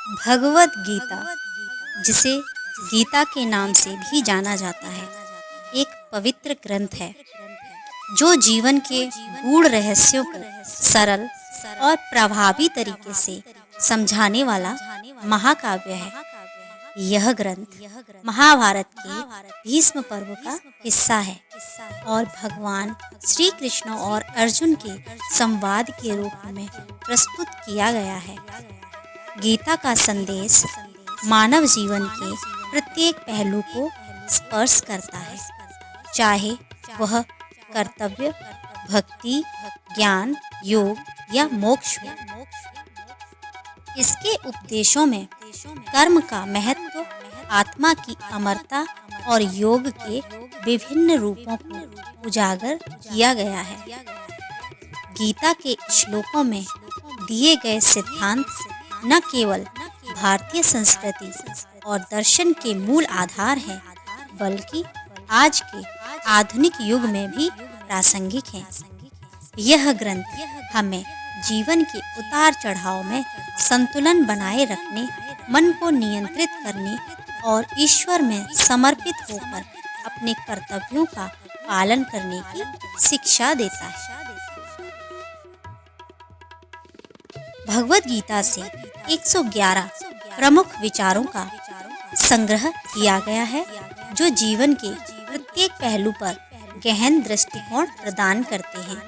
भगवत गीता, जिसे गीता के नाम से भी जाना जाता है, एक पवित्र ग्रंथ है जो जीवन के गूढ़ रहस्यों को सरल और प्रभावी तरीके से समझाने वाला महाकाव्य है। यह ग्रंथ महाभारत के भीष्म पर्व का हिस्सा है और भगवान श्री कृष्ण और अर्जुन के संवाद के रूप में प्रस्तुत किया गया है। गीता का संदेश मानव जीवन के प्रत्येक पहलू को स्पर्श करता है, चाहे वह कर्तव्य, भक्ति, ज्ञान, योग या मोक्ष हो। इसके उपदेशों में कर्म का महत्व, आत्मा की अमरता और योग के विभिन्न रूपों को उजागर किया गया है। गीता के श्लोकों में दिए गए सिद्धांत न केवल भारतीय संस्कृति और दर्शन के मूल आधार हैं, बल्कि आज के आधुनिक युग में भी प्रासंगिक हैं। यह ग्रंथ हमें जीवन के उतार चढ़ाव में संतुलन बनाए रखने, मन को नियंत्रित करने और ईश्वर में समर्पित होकर अपने कर्तव्यों का पालन करने की शिक्षा देता है। भगवत गीता से 111 प्रमुख विचारों का संग्रह किया गया है, जो जीवन के प्रत्येक पहलू पर गहन दृष्टिकोण प्रदान करते हैं।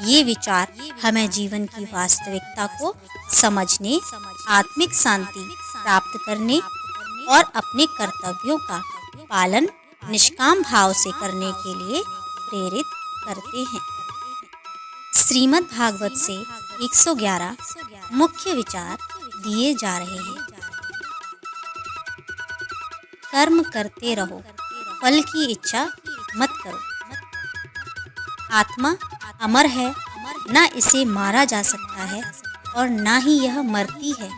ये विचार हमें जीवन की वास्तविकता को समझने, आत्मिक शांति प्राप्त करने और अपने कर्तव्यों का पालन निष्काम भाव से करने के लिए प्रेरित करते हैं। श्रीमद् भागवत से 111 मुख्य विचार दिए जा रहे हैं। कर्म करते रहो, फल की इच्छा मत करो। आत्मा अमर है, ना इसे मारा जा सकता है और ना ही यह मरती है।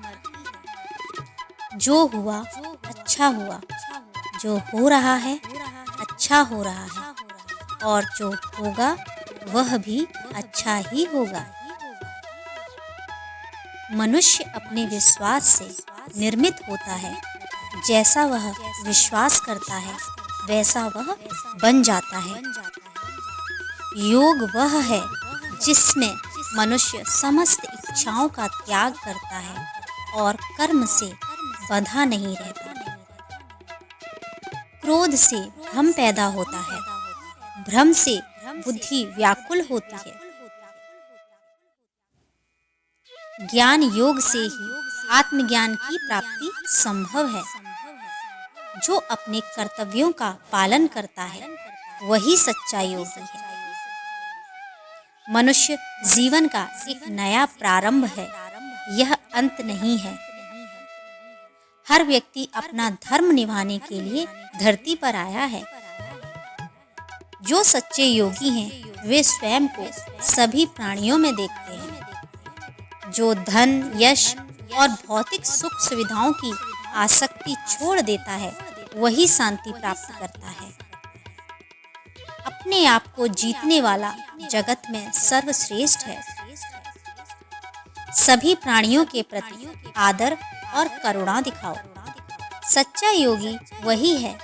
जो हुआ अच्छा हुआ, जो हो रहा है अच्छा हो रहा है और जो होगा वह भी अच्छा ही होगा। मनुष्य अपने विश्वास से निर्मित होता है। जैसा वह विश्वास करता है वैसा वह बन जाता है। योग वह है जिसमें मनुष्य समस्त इच्छाओं का त्याग करता है और कर्म से बंधा नहीं रहता। क्रोध से भ्रम पैदा होता है, भ्रम से बुद्धि व्याकुल होती है। ज्ञान योग से ही आत्मज्ञान की प्राप्ति संभव है। जो अपने कर्तव्यों का पालन करता है वही सच्चा योगी है। मनुष्य जीवन का एक नया प्रारंभ है, यह अंत नहीं है। हर व्यक्ति अपना धर्म निभाने के लिए धरती पर आया है। जो सच्चे योगी हैं वे स्वयं को सभी प्राणियों में देखते हैं। जो धन, यश और भौतिक सुख सुविधाओं की आसक्ति छोड़ देता है वही शांति प्राप्त करता है। अपने आप को जीतने वाला जगत में सर्वश्रेष्ठ है। सभी प्राणियों के प्रति आदर और करुणा दिखाओ। सच्चा योगी वही है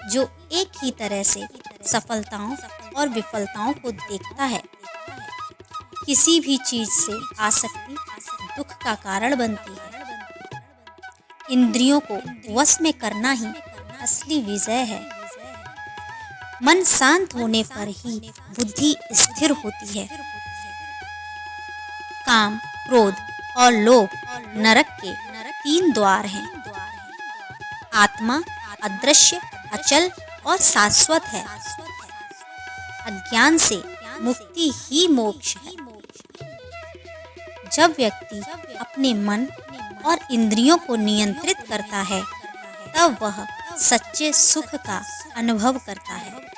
जो एक ही तरह से सफलताओं और विफलताओं को देखता है। किसी भी चीज से आसक्ति दुख का कारण बनती है। इंद्रियों को वश में करना ही असली विजय है। मन शांत होने पर ही बुद्धि स्थिर होती है। काम, क्रोध और लोभ नरक के 3 द्वार हैं। आत्मा अदृश्य, अचल और शाश्वत है। अज्ञान से मुक्ति ही मोक्ष है। जब व्यक्ति अपने मन और इंद्रियों को नियंत्रित करता है तब वह सच्चे सुख का अनुभव करता है।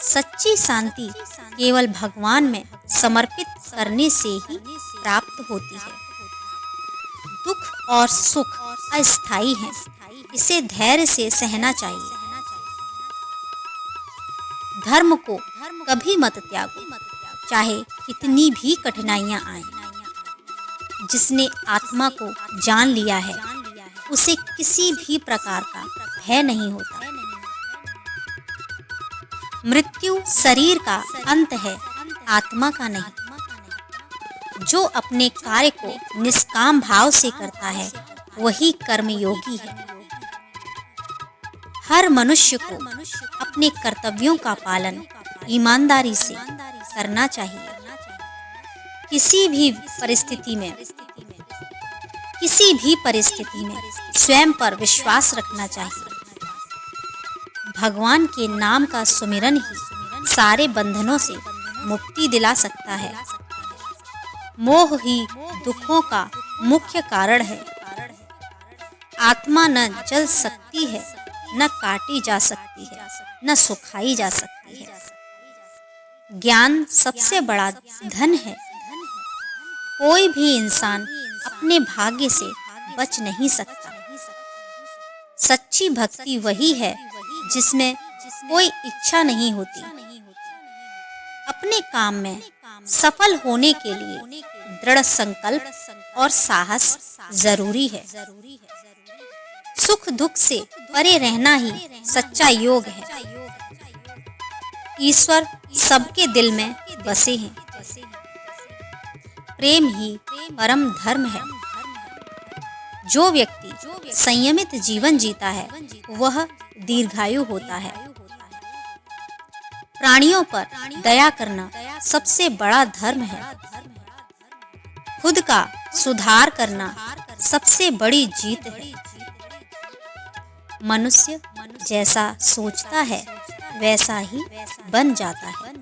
सच्ची शांति केवल भगवान में समर्पित करने से ही प्राप्त होती है। दुख और सुख अस्थायी हैं, इसे धैर्य से सहना चाहिए। धर्म को कभी मत त्यागो, चाहे कितनी भी कठिनाइयां आएं। जिसने आत्मा को जान लिया है उसे किसी भी प्रकार का भय नहीं होता। मृत्यु शरीर का अंत है, आत्मा का नहीं। जो अपने कार्य को निष्काम भाव से करता है वही कर्मयोगी है। हर मनुष्य को अपने कर्तव्यों का पालन ईमानदारी से करना चाहिए। किसी भी परिस्थिति में स्वयं पर विश्वास रखना चाहिए। भगवान के नाम का सुमिरन ही सारे बंधनों से मुक्ति दिला सकता है। मोह ही दुखों का मुख्य कारण है। आत्मा न जल सकती है, न काटी जा सकती है, न सुखाई जा सकती है। ज्ञान सबसे बड़ा धन है। कोई भी इंसान अपने भाग्य से बच नहीं सकता। सच्ची भक्ति वही है जिसमें कोई इच्छा नहीं होती। अपने काम में सफल होने के लिए दृढ़ संकल्प और साहस जरूरी है। सुख दुख से परे रहना ही सच्चा योग है। ईश्वर सबके दिल में बसे हैं। प्रेम ही परम धर्म है। जो व्यक्ति संयमित जीवन जीता है वह दीर्घायु होता है। प्राणियों पर दया करना सबसे बड़ा धर्म है। खुद का सुधार करना सबसे बड़ी जीत है। मनुष्य जैसा सोचता है वैसा ही बन जाता है।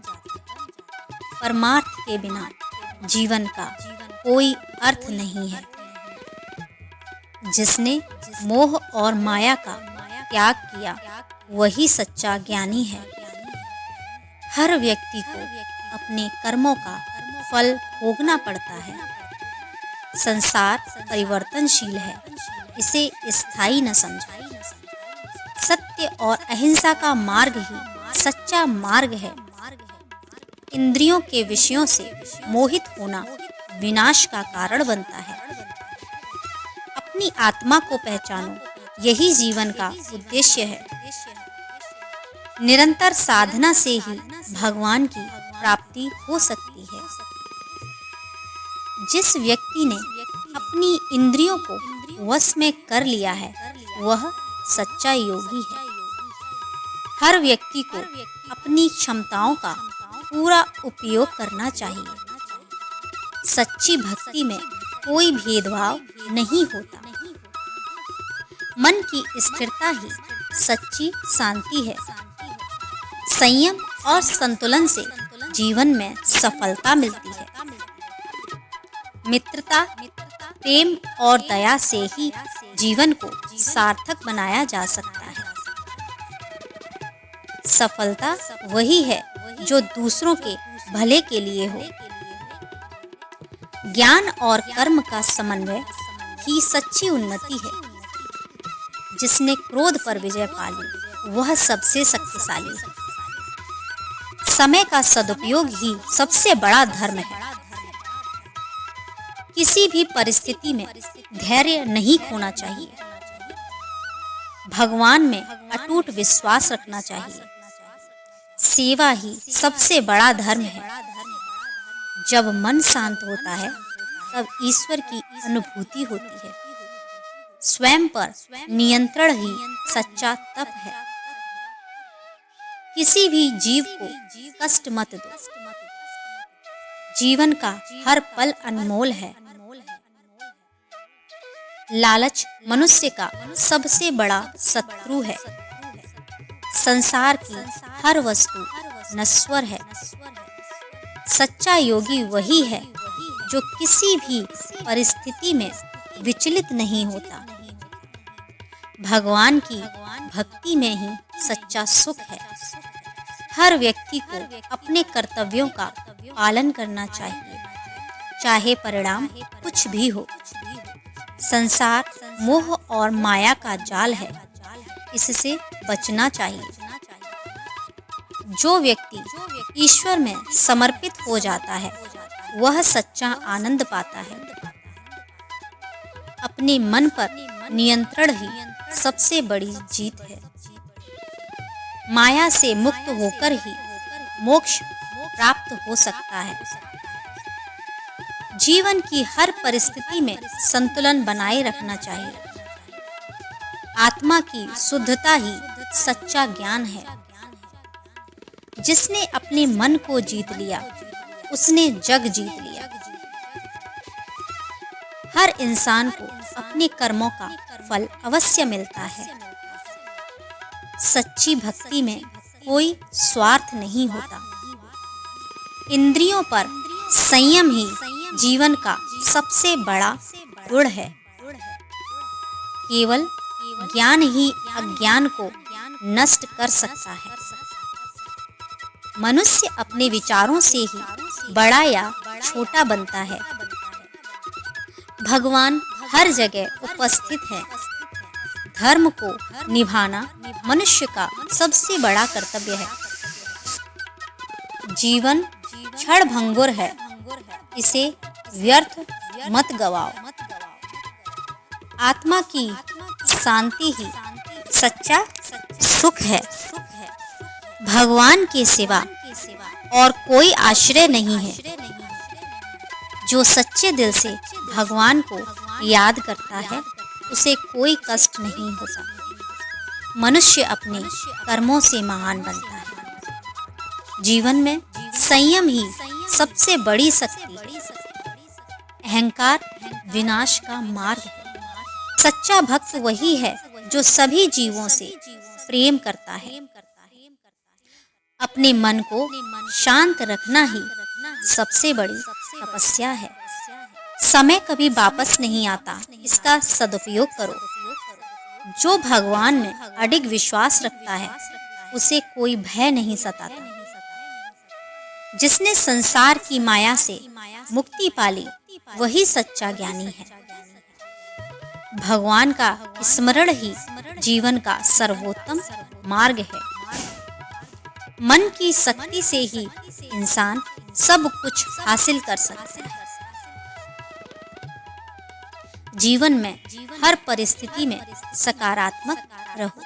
परमार्थ के बिना जीवन का कोई अर्थ नहीं है। जिसने मोह और माया का त्याग किया वही सच्चा ज्ञानी है। हर व्यक्ति को अपने कर्मों का फल भोगना पड़ता है। संसार परिवर्तनशील है, इसे स्थायी न समझो। सत्य और अहिंसा का मार्ग ही सच्चा मार्ग है। इंद्रियों के विषयों से मोहित होना विनाश का कारण बनता है। अपनी आत्मा को पहचानो, यही जीवन का उद्देश्य है। निरंतर साधना से ही भगवान की प्राप्ति हो सकती है। जिस व्यक्ति ने अपनी इंद्रियों को वश में कर लिया है वह सच्चा योगी है। हर व्यक्ति को अपनी क्षमताओं का पूरा उपयोग करना चाहिए। सच्ची भक्ति में कोई भेदभाव नहीं होता। मन की स्थिरता ही सच्ची शांति है। संयम और संतुलन से जीवन में सफलता मिलती है। मित्रता, प्रेम और दया से ही जीवन को सार्थक बनाया जा सकता है। सफलता वही है जो दूसरों के भले के लिए हो। ज्ञान और कर्म का समन्वय ही सच्ची उन्नति है। जिसने क्रोध पर विजय पा ली वह सबसे शक्तिशाली है। समय का सदुपयोग ही सबसे बड़ा धर्म है। किसी भी परिस्थिति में धैर्य नहीं खोना चाहिए। भगवान में अटूट विश्वास रखना चाहिए। सेवा ही सबसे बड़ा धर्म है। जब मन शांत होता है तब ईश्वर की अनुभूति होती है। स्वयं पर नियंत्रण ही सच्चा तप है। किसी भी जीव को कष्ट मत दो। जीवन का हर पल अनमोल है। लालच मनुष्य का सबसे बड़ा शत्रु है। संसार की हर वस्तु नश्वर है। सच्चा योगी वही है जो किसी भी परिस्थिति में विचलित नहीं होता। भगवान की भक्ति में ही सच्चा सुख है। हर व्यक्ति को अपने कर्तव्यों का पालन करना चाहिए, चाहे परिणाम कुछ भी हो। संसार मोह और माया का जाल है, इससे बचना चाहिए। जो व्यक्ति ईश्वर में समर्पित हो जाता है वह सच्चा आनंद पाता है। अपने मन पर नियंत्रण ही सबसे बड़ी जीत है। माया से मुक्त होकर ही मोक्ष प्राप्त हो सकता है। जीवन की हर परिस्थिति में संतुलन बनाए रखना चाहिए। आत्मा की शुद्धता ही सच्चा ज्ञान है। जिसने अपने मन को जीत लिया, उसने जग जीत लिया। हर इंसान को अपने कर्मों का फल अवश्य मिलता है। सच्ची भक्ति में कोई स्वार्थ नहीं होता। इंद्रियों पर संयम ही जीवन का सबसे बड़ा गुण है। केवल ज्ञान ही अज्ञान को नष्ट कर सकता है। मनुष्य अपने विचारों से ही बड़ा या छोटा बनता है। भगवान हर जगह उपस्थित है। धर्म को निभाना मनुष्य का सबसे बड़ा कर्तव्य है। जीवन क्षणभंगुर है, इसे व्यर्थ मत गवाओ। आत्मा की शांति ही सच्चा सुख है। भगवान के सिवा और कोई आश्रय नहीं है। जो सच्चे दिल से भगवान को याद करता है, उसे कोई कष्ट नहीं होता। मनुष्य अपने कर्मों से महान बनता है। जीवन में संयम ही सबसे बड़ी शक्ति है। अहंकार विनाश का मार्ग है। सच्चा भक्त वही है जो सभी जीवों से प्रेम करता है। अपने मन को शांत रखना ही सबसे बड़ी तपस्या है। समय कभी वापस नहीं आता, इसका सदुपयोग करो। जो भगवान में अडिग विश्वास रखता है, उसे कोई भय नहीं सताता। जिसने संसार की माया से मुक्ति पाली, वही सच्चा ज्ञानी है। भगवान का स्मरण ही जीवन का सर्वोत्तम मार्ग है। मन की शक्ति से ही इंसान सब कुछ हासिल कर सकता है। जीवन में हर परिस्थिति में सकारात्मक रहो।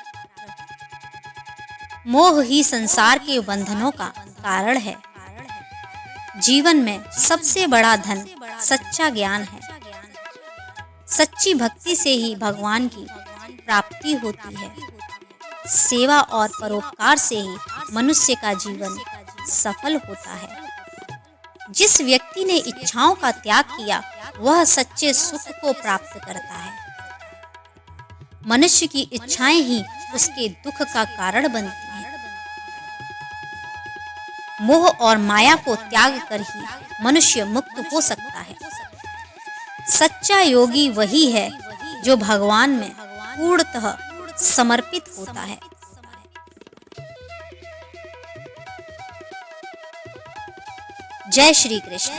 मोह ही संसार के बंधनों का कारण है। जीवन में सबसे बड़ा धन सच्चा ज्ञान है। सच्ची भक्ति से ही भगवान की प्राप्ति होती है। सेवा और परोपकार से ही मनुष्य का जीवन सफल होता है। जिस व्यक्ति ने इच्छाओं का त्याग किया, वह सच्चे सुख को प्राप्त करता है। मनुष्य की इच्छाएं ही उसके दुख का कारण बनती हैं। मोह और माया को त्याग कर ही मनुष्य मुक्त हो सकता है। सच्चा योगी वही है जो भगवान में पूर्णतः समर्पित होता है। जय श्री कृष्ण।